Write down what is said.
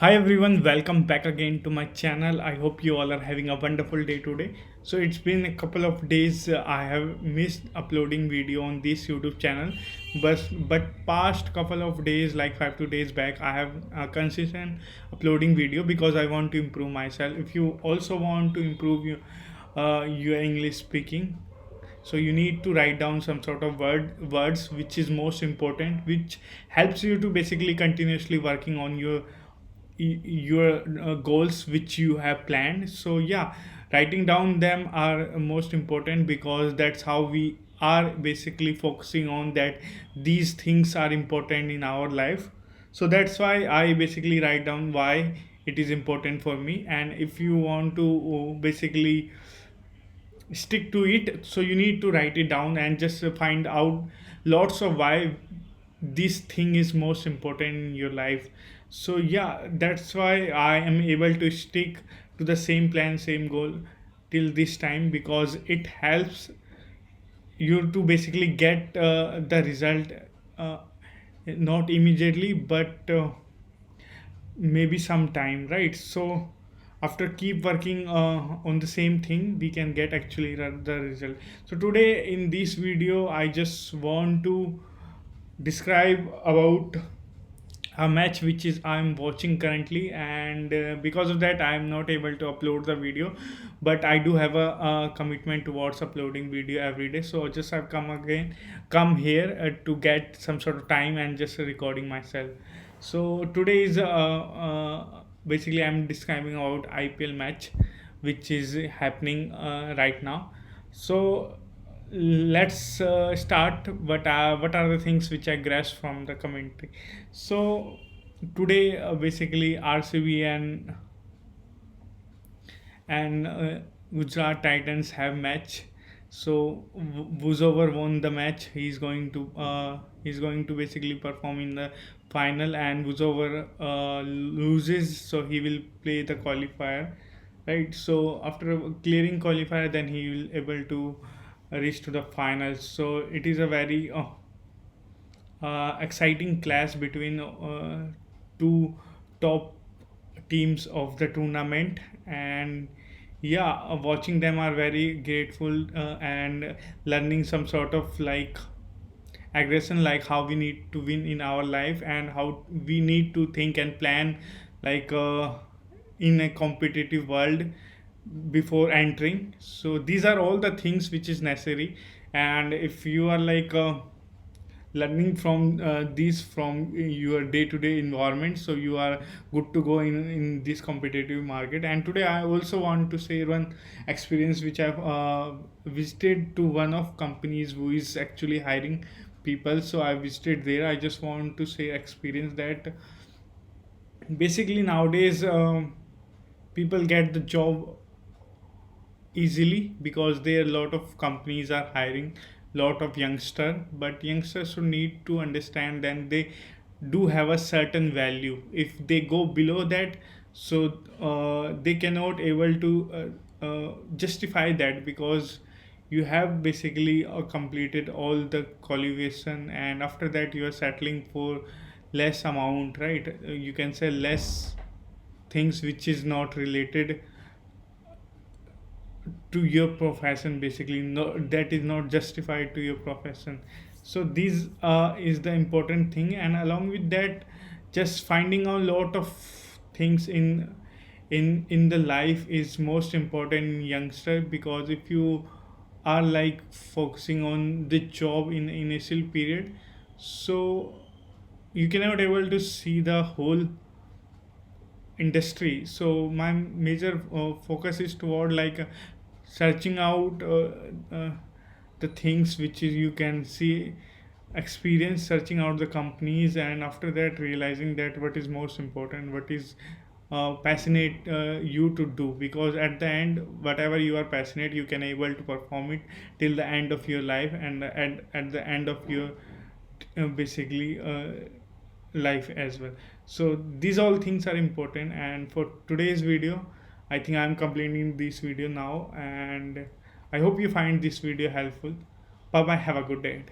Hi everyone, welcome back again to my channel. I hope you all are having a wonderful day today. So it's been a couple of days I have missed uploading video on this YouTube channel, but past couple of days, like 5 to 2 days back, I have consistent uploading video because I want to improve myself. If you also want to improve your English speaking, so you need to write down some sort of words which is most important, which helps you to basically continuously working on your goals which you have planned. So yeah, writing down them are most important because that's how we are basically focusing on that these things are important in our life. So that's why I basically write down why it is important for me. And if you want to basically stick to it, so you need to write it down and just find out lots of why this thing is most important in your life. So yeah, that's why I am able to stick to the same plan, same goal till this time, because it helps you to basically get the result, uh, not immediately, but maybe some time, right? So after keep working on the same thing, we can get actually the result. So today in this video I just want to describe about a match which is I'm watching currently, and because of that I'm not able to upload the video, but I do have a commitment towards uploading video every day. So just I've come here to get some sort of time and just recording myself. So today is basically I'm describing about IPL match which is happening right now. So let's start. What are the things which I grasped from the commentary? So today, basically RCB and Gujarat Titans have match. So Vuzover won the match. He's going to basically perform in the final, and Vuzover loses, so he will play the qualifier, right? So after clearing qualifier, then he will able to reach to the finals. So it is a very exciting clash between two top teams of the tournament. And yeah, watching them are very grateful, and learning some sort of like aggression, like how we need to win in our life and how we need to think and plan, like in a competitive world before entering. So these are all the things which is necessary. And if you are like learning from these from your day-to-day environment, so you are good to go in this competitive market. And today I also want to share one experience which I've visited to one of companies who is actually hiring people. So I visited there. I just want to say experience that basically nowadays people get the job easily because there a lot of companies are hiring lot of youngster, but youngsters should need to understand that they do have a certain value. If they go below that, so they cannot able to justify that, because you have basically completed all the qualification, and after that you are settling for less amount, right? You can say less things which is not related to your profession, basically no, that is not justified to your profession. So this is the important thing. And along with that, just finding a lot of things in the life is most important in youngster, because if you are like focusing on the job in the initial period, so you cannot able to see the whole industry. So my major focus is toward like searching out the things which is you can see, experience searching out the companies, and after that realizing that what is most important, what is passionate you to do, because at the end whatever you are passionate you can able to perform it till the end of your life, and at the end of your basically life as well. So these all things are important. And for today's video, I think I'm completing this video now, and I hope you find this video helpful. Bye bye, have a good day.